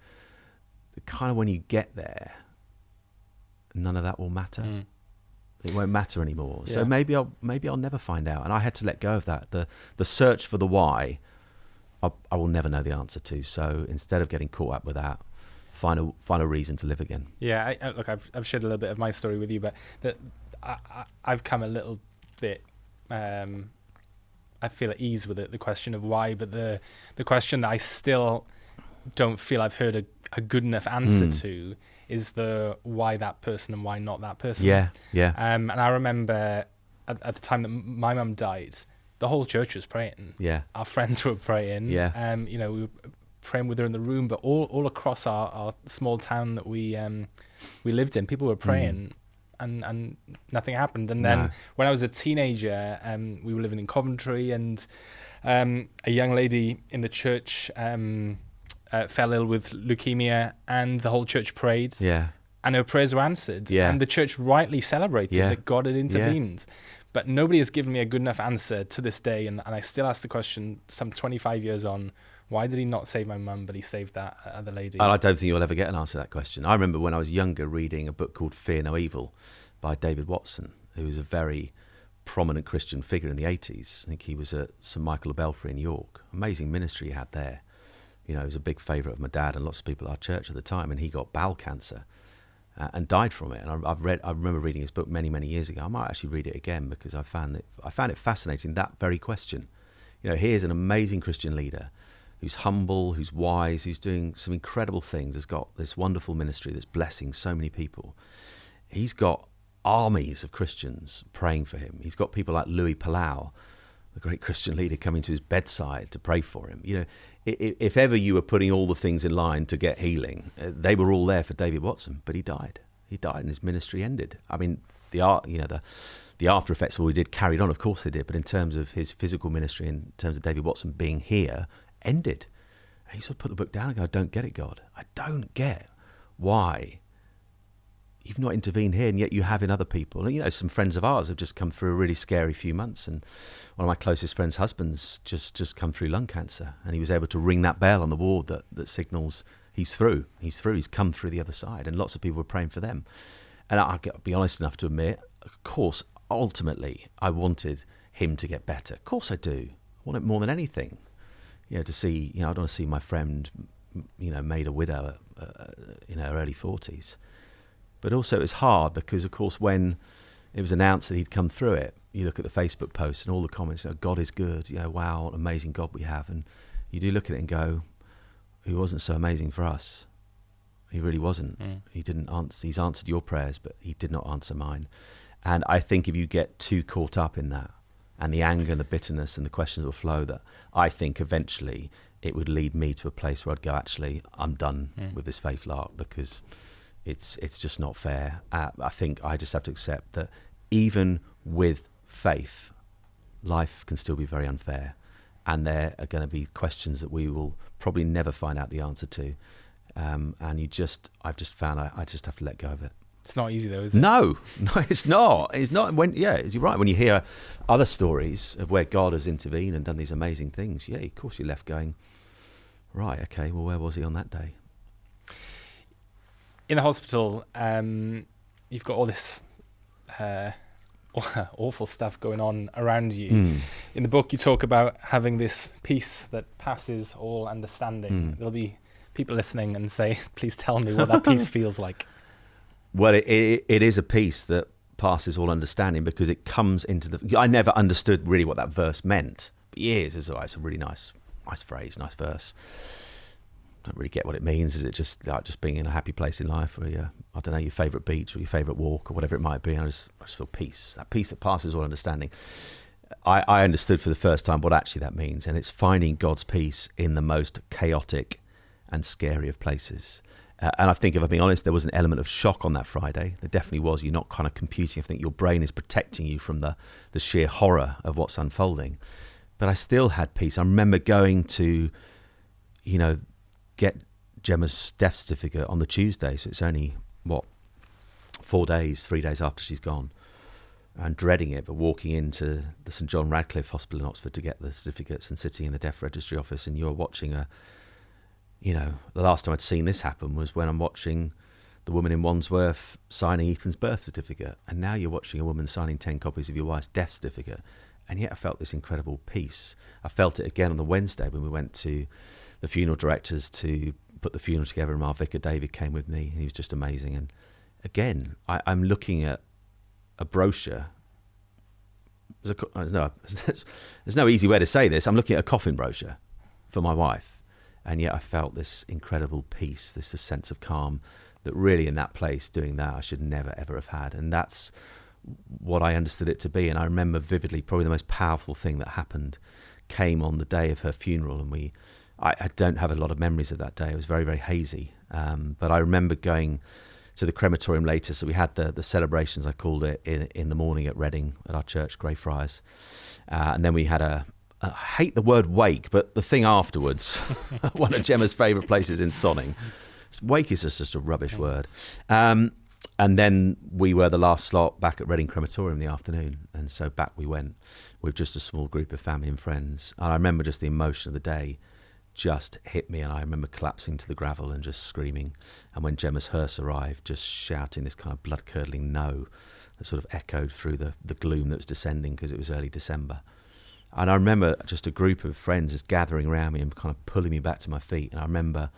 Kind of when you get there, none of that will matter. It won't matter anymore. Yeah. So maybe I'll never find out. And I had to let go of that. The search for the why, I will never know the answer to. So instead of getting caught up with that, find a reason to live again. Yeah, look, I've shared a little bit of my story with you, but I've come a little bit. I feel at ease with it, the question of why, but the question that I still don't feel I've heard a good enough answer to is the why that person and why not that person. Yeah. And I remember at the time that my mum died, the whole church was praying. Yeah. Our friends were praying. Yeah. We were praying with her in the room, but all across our small town that we lived in, people were praying. And nothing happened. And then when I was a teenager, we were living in Coventry, and a young lady in the church fell ill with leukemia, and the whole church prayed. Yeah. And her prayers were answered. Yeah. And the church rightly celebrated that God had intervened. Yeah. But nobody has given me a good enough answer to this day. And I still ask the question, some 25 years on, why did he not save my mum, but he saved that other lady? And I don't think you'll ever get an answer to that question. I remember when I was younger reading a book called Fear No Evil by David Watson, who was a very prominent Christian figure in the 80s. I think he was at St Michael of Belfry in York. Amazing ministry he had there. He was a big favourite of my dad and lots of people at our church at the time, and he got bowel cancer and died from it. And I remember reading his book many, many years ago. I might actually read it again because I found it fascinating, that very question. Here's an amazing Christian leader who's humble, who's wise, who's doing some incredible things, has got this wonderful ministry that's blessing so many people. He's got armies of Christians praying for him. He's got people like Louis Palau, the great Christian leader, coming to his bedside to pray for him. If ever you were putting all the things in line to get healing, they were all there for David Watson, but he died. He died and his ministry ended. I mean, the after effects of what he did carried on, of course they did, but in terms of his physical ministry, in terms of David Watson being here, ended. And he sort of put the book down and go, I don't get it, God. I don't get why you've not intervened here, and yet you have in other people. And, some friends of ours have just come through a really scary few months, and one of my closest friends' husbands just come through lung cancer, and he was able to ring that bell on the ward that signals he's through, he's come through the other side, and lots of people were praying for them. And I'll be honest enough to admit, of course, ultimately, I wanted him to get better. Of course I do. I want it more than anything. To see, I don't want to see my friend, made a widow in her early 40s. But also it was hard because, of course, when it was announced that he'd come through it, you look at the Facebook posts and all the comments, God is good, wow, what an amazing God we have. And you do look at it and go, he wasn't so amazing for us. He really wasn't. He didn't answer. He's answered your prayers, but he did not answer mine. And I think if you get too caught up in that, and the anger and the bitterness and the questions will flow, that I think eventually it would lead me to a place where I'd go, actually, I'm done with this faith lark, because it's just not fair. I think I just have to accept that even with faith, life can still be very unfair, and there are going to be questions that we will probably never find out the answer to. And I've just found I just have to let go of it. It's not easy though, is it? No, it's not. It's not. You're right. When you hear other stories of where God has intervened and done these amazing things, of course you're left going, right, okay, well, where was he on that day? In the hospital, you've got all this awful stuff going on around you. In the book, you talk about having this peace that passes all understanding. There'll be people listening and say, please tell me what that peace feels like. Well, it is a peace that passes all understanding, because it comes into the... I never understood really what that verse meant. But years, it's a really nice phrase, nice verse. Don't really get what it means. Is it just like just being in a happy place in life, or your favourite beach or your favourite walk or whatever it might be? And I just feel peace, that peace that passes all understanding. I understood for the first time what actually that means, and it's finding God's peace in the most chaotic and scary of places. And I think, if I'm being honest, there was an element of shock on that Friday. There definitely was. You're not kind of computing. I think your brain is protecting you from the sheer horror of what's unfolding. But I still had peace. I remember going to, get Gemma's death certificate on the Tuesday. So it's only, 3 days after she's gone. And dreading it, but walking into the St John Radcliffe Hospital in Oxford to get the certificates and sitting in the death registry office, and you're watching the last time I'd seen this happen was when I'm watching the woman in Wandsworth signing Ethan's birth certificate, and now you're watching a woman signing 10 copies of your wife's death certificate, and yet I felt this incredible peace. I felt it again on the Wednesday when we went to the funeral directors to put the funeral together, and our vicar David came with me, and he was just amazing. And again, I'm looking at a brochure. There's no easy way to say this. I'm looking at a coffin brochure for my wife, and yet I felt this incredible peace, this sense of calm that really in that place doing that I should never ever have had. And that's what I understood it to be. And I remember vividly, probably the most powerful thing that happened came on the day of her funeral, and I don't have a lot of memories of that day. It was very, very hazy, but I remember going to the crematorium later. So we had the celebrations, I called it, in the morning at Reading at our church, Greyfriars, and then we had I hate the word wake, but the thing afterwards, one of Gemma's favourite places in Sonning. Wake is just a rubbish word. And then we were the last slot back at Reading Crematorium in the afternoon, and so back we went with just a small group of family and friends. And I remember just the emotion of the day just hit me, and I remember collapsing to the gravel and just screaming. And when Gemma's hearse arrived, just shouting this kind of blood-curdling no that sort of echoed through the gloom that was descending, because it was early December. And I remember just a group of friends just gathering around me and kind of pulling me back to my feet. And I remember,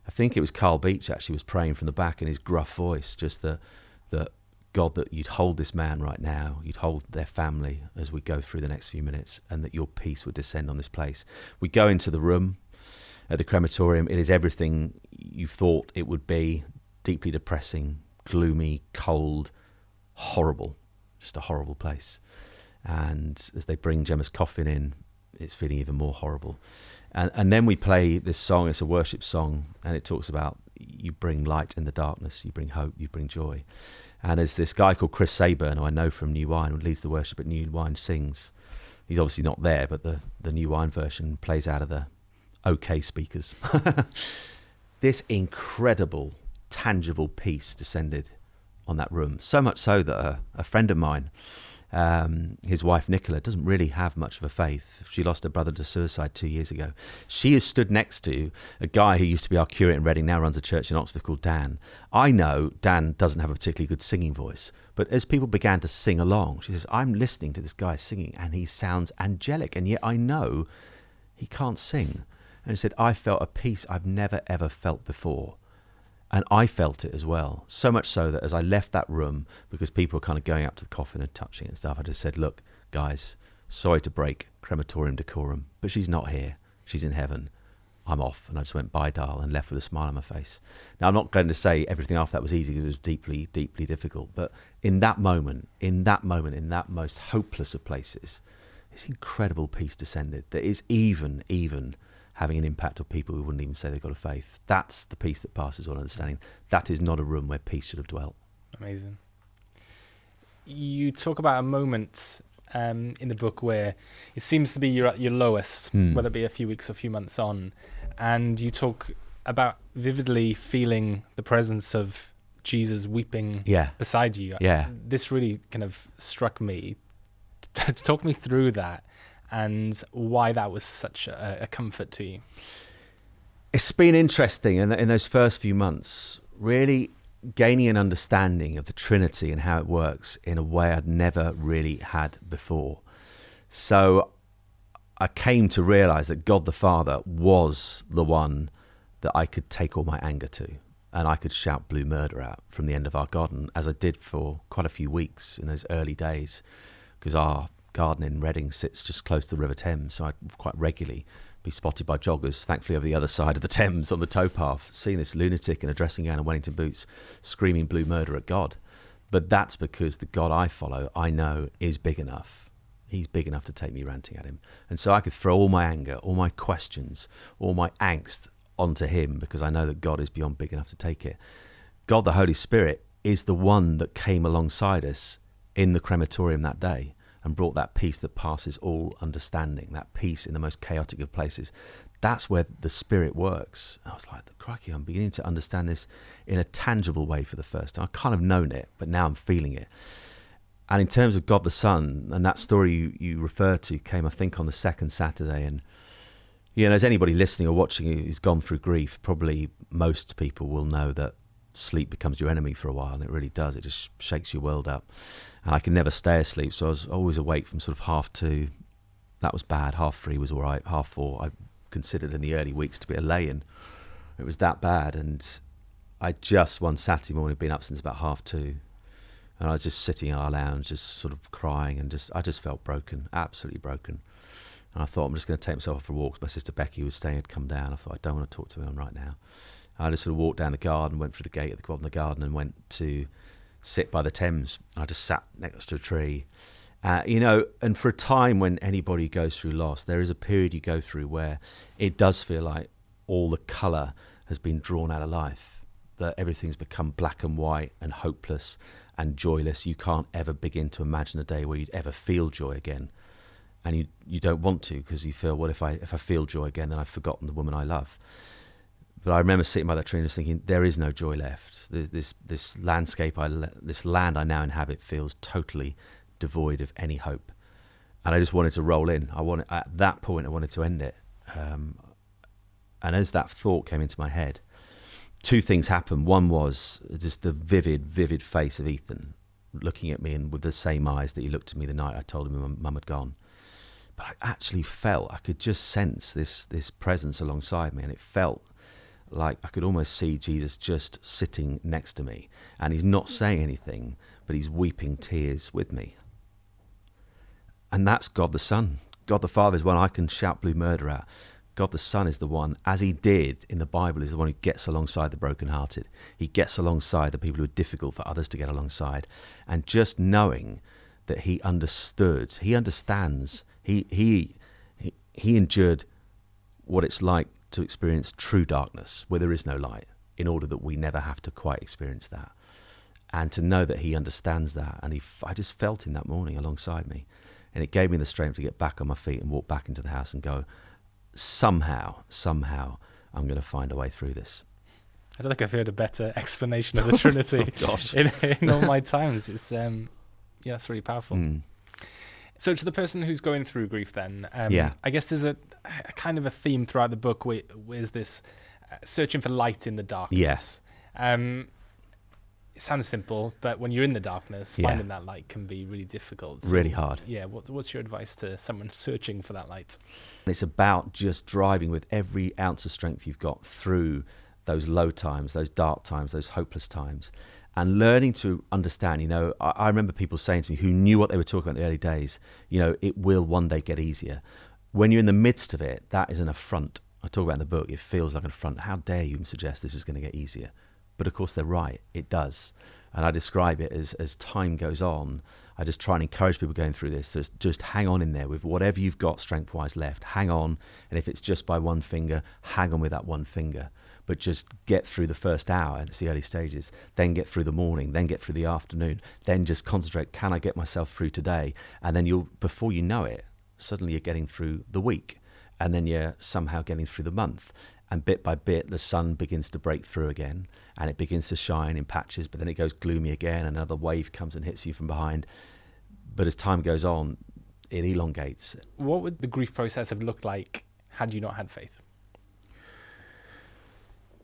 I think it was Carl Beach actually was praying from the back in his gruff voice, just that God, that you'd hold this man right now, you'd hold their family as we go through the next few minutes, and that your peace would descend on this place. We go into the room at the crematorium. It is everything you thought it would be: deeply depressing, gloomy, cold, horrible, just a horrible place. And as they bring Gemma's coffin in, it's feeling even more horrible. And then we play this song. It's a worship song, and it talks about you bring light in the darkness, you bring hope, you bring joy. And as this guy called Chris Sayburn, who I know from New Wine, who leads the worship at New Wine, sings, he's obviously not there, but the New Wine version plays out of the OK speakers. This incredible, tangible peace descended on that room. So much so that a friend of mine, his wife Nicola, doesn't really have much of a faith. She lost her brother to suicide 2 years ago. She is stood next to a guy who used to be our curate in Reading, now runs a church in Oxford, called Dan. I know Dan doesn't have a particularly good singing voice, but as people began to sing along, she says, I'm listening to this guy singing and he sounds angelic, and yet I know he can't sing. And she said, I felt a peace I've never ever felt before. And I felt it as well, so much so that as I left that room, because people were kind of going up to the coffin and touching it and stuff, I just said, look, guys, sorry to break crematorium decorum, but she's not here. She's in heaven. I'm off. And I just went, bye, Darl, and left with a smile on my face. Now, I'm not going to say everything after that was easy, because it was deeply, deeply difficult. But in that moment, in that most hopeless of places, this incredible peace descended that is even having an impact on people who wouldn't even say they've got a faith. That's the peace that passes all understanding. That is not a room where peace should have dwelt. Amazing. You talk about a moment in the book where it seems to be you're at your lowest, whether it be a few weeks or a few months on, and you talk about vividly feeling the presence of Jesus weeping beside you. Yeah. This really kind of struck me. Talk me through that, and why that was such a comfort to you. It's been interesting in those first few months, really gaining an understanding of the Trinity and how it works in a way I'd never really had before. So I came to realize that God the Father was the one that I could take all my anger to. and I could shout blue murder out from the end of our garden, as I did for quite a few weeks in those early days, because our garden in Reading sits just close to the River Thames, so I'd quite regularly be spotted by joggers, thankfully over the other side of the Thames on the towpath, seeing this lunatic in a dressing gown and Wellington boots screaming blue murder at God. But that's because the God I follow, I know, is big enough. He's big enough to take me ranting at him. And so I could throw all my anger, all my questions, all my angst onto him, because I know that God is beyond big enough to take it. God, the Holy Spirit, is the one that came alongside us in the crematorium that day and brought that peace that passes all understanding, that peace in the most chaotic of places. That's where the Spirit works. And I was like, crikey, I'm beginning to understand this in a tangible way for the first time. I kind of known it, but now I'm feeling it. And in terms of God the Son, and that story you refer to came, I think, on the second Saturday. And, you know, as anybody listening or watching who's gone through grief, probably most people will know that sleep becomes your enemy for a while, and it really does. It just shakes your world up. And I can never stay asleep, so I was always awake from sort of 2:30. That was bad. 3:30 was all right. 4:30, I considered in the early weeks to be a lay-in. It was that bad. And I just, one Saturday morning, been up since about 2:30. And I was just sitting in our lounge, just sort of crying, and I just felt broken, absolutely broken. And I thought, I'm just going to take myself for a walk. My sister Becky was staying, had come down. I thought, I don't want to talk to anyone right now. I just sort of walked down the garden, went through the gate at the bottom of the garden, and went to sit by the Thames. I just sat next to a tree. You know, and for a time when anybody goes through loss, there is a period you go through where it does feel like all the colour has been drawn out of life, that everything's become black and white and hopeless and joyless. You can't ever begin to imagine a day where you'd ever feel joy again. And you don't want to, because you feel, well, if I feel joy again, then I've forgotten the woman I love. But I remember sitting by that tree and just thinking, there is no joy left. This landscape, this land I now inhabit feels totally devoid of any hope. And I just wanted to roll in. At that point, I wanted to end it. And as that thought came into my head, two things happened. One was just the vivid face of Ethan looking at me, and with the same eyes that he looked at me the night I told him my mum had gone. But I actually felt, I could just sense this presence alongside me, and it felt like I could almost see Jesus just sitting next to me, and he's not saying anything, but he's weeping tears with me. And that's God the Son. God the Father is one I can shout blue murder at. God the Son is the one, as he did in the Bible, is the one who gets alongside the brokenhearted. He gets alongside the people who are difficult for others to get alongside. And just knowing that he understood, he understands, he endured what it's like to experience true darkness where there is no light, in order that we never have to quite experience that. And to know that he understands that. And I just felt him that morning alongside me. And it gave me the strength to get back on my feet and walk back into the house and go, somehow, I'm going to find a way through this. I don't think I've heard a better explanation of the Trinity in all my times. It's it's really powerful. So to the person who's going through grief then, I guess there's a kind of a theme throughout the book where is this searching for light in the darkness. Yes. It sounds simple, but when you're in the darkness, finding that light can be really difficult. So, really hard. Yeah, what's your advice to someone searching for that light? It's about just driving with every ounce of strength you've got through those low times, those dark times, those hopeless times, and learning to understand. You know, I remember people saying to me who knew what they were talking about in the early days, you know, it will one day get easier. When you're in the midst of it, that is an affront. I talk about in the book, it feels like an affront. How dare you suggest this is going to get easier? But of course they're right, it does. And I describe it as time goes on, I just try and encourage people going through this, just hang on in there with whatever you've got strength-wise left, hang on. And if it's just by one finger, hang on with that one finger. But just get through the first hour, it's the early stages, then get through the morning, then get through the afternoon, then just concentrate, can I get myself through today? And then before you know it, suddenly you're getting through the week, and then you're somehow getting through the month. And bit by bit, the sun begins to break through again, and it begins to shine in patches, but then it goes gloomy again, and another wave comes and hits you from behind. But as time goes on, it elongates. What would the grief process have looked like had you not had faith?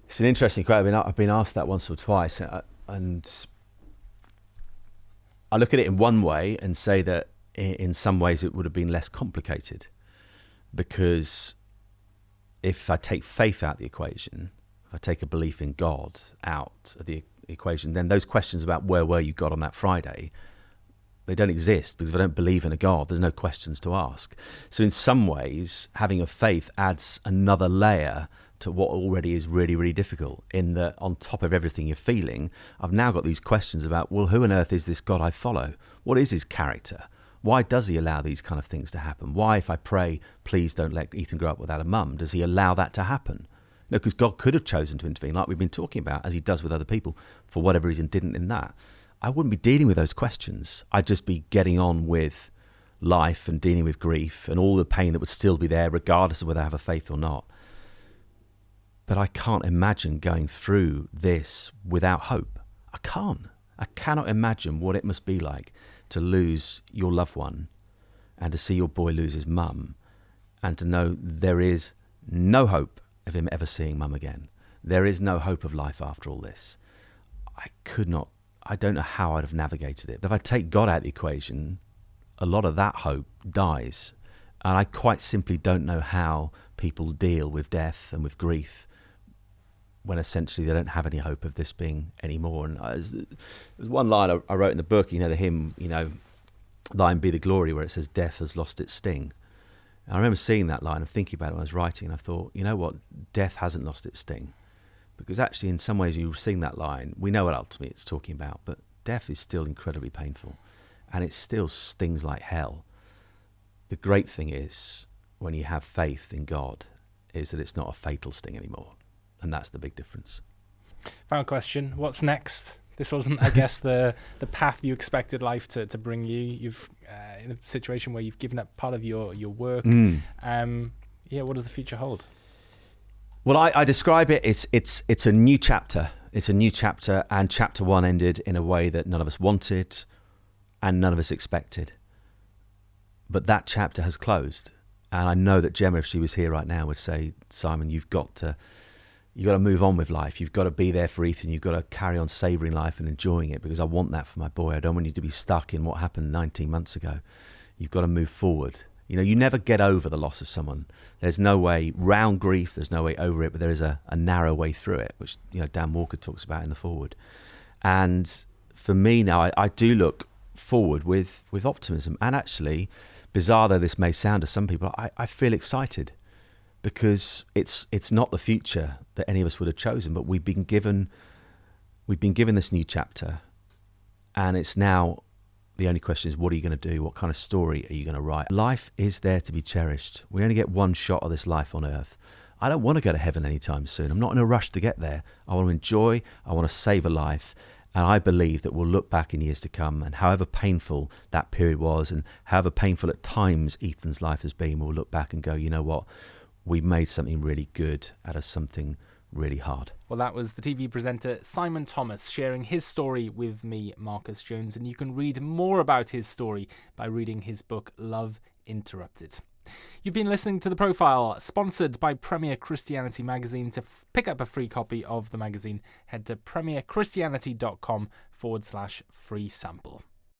It's an interesting question. I've been asked that once or twice, and I look at it in one way and say that in some ways it would have been less complicated, because if I take faith out of the equation, if I take a belief in God out of the equation, then those questions about where were you, God, on that Friday, they don't exist, because if I don't believe in a God, there's no questions to ask. So in some ways, having a faith adds another layer to what already is really, really difficult, in that on top of everything you're feeling, I've now got these questions about, well, who on earth is this God I follow? What is his character? Why does he allow these kind of things to happen? Why, if I pray, please don't let Ethan grow up without a mum, does he allow that to happen? No, because God could have chosen to intervene, like we've been talking about, as he does with other people, for whatever reason didn't in that. I wouldn't be dealing with those questions. I'd just be getting on with life and dealing with grief and all the pain that would still be there, regardless of whether I have a faith or not. But I can't imagine going through this without hope. I can't. I cannot imagine what it must be like to lose your loved one and to see your boy lose his mum and to know there is no hope of him ever seeing mum again. There is no hope of life after all this. I don't know how I'd have navigated it. If I take God out of the equation, a lot of that hope dies. And I quite simply don't know how people deal with death and with grief when essentially they don't have any hope of this being anymore. And there's one line I wrote in the book, the hymn, Thine be the glory, where it says, death has lost its sting. And I remember seeing that line and thinking about it when I was writing, and I thought, you know what, death hasn't lost its sting. Because actually, in some ways, you sing that line, we know what ultimately it's talking about, but death is still incredibly painful, and it still stings like hell. The great thing is, when you have faith in God, is that it's not a fatal sting anymore. And that's the big difference. Final question. What's next? This wasn't, I guess, the path you expected life to bring you. You've in a situation where you've given up part of your work. What does the future hold? Well, I describe it, it's a new chapter. It's a new chapter, and chapter one ended in a way that none of us wanted and none of us expected. But that chapter has closed. And I know that Gemma, if she was here right now, would say, Simon, you've got to move on with life. You've got to be there for Ethan. You've got to carry on savouring life and enjoying it, because I want that for my boy. I don't want you to be stuck in what happened 19 months ago. You've got to move forward. You never get over the loss of someone. There's no way round grief. There's no way over it, but there is a narrow way through it, which Dan Walker talks about in the foreword. And for me now, I do look forward with optimism. And actually, bizarre though this may sound to some people, I feel excited, because it's not the future that any of us would have chosen, but we've been given this new chapter, and it's now the only question is, what are you going to do? What kind of story are you going to write? Life is there to be cherished. We only get one shot of this life on earth. I don't want to go to heaven anytime soon. I'm not in a rush to get there. I want to enjoy, I want to save a life, and I believe that we'll look back in years to come, and however painful that period was, and however painful at times Ethan's life has been, we'll look back and go, you know what? We made something really good out of something really hard. Well, that was the TV presenter Simon Thomas sharing his story with me, Marcus Jones, and you can read more about his story by reading his book, Love Interrupted. You've been listening to The Profile, sponsored by Premier Christianity magazine. To pick up a free copy of the magazine, head to premierchristianity.com/free sample.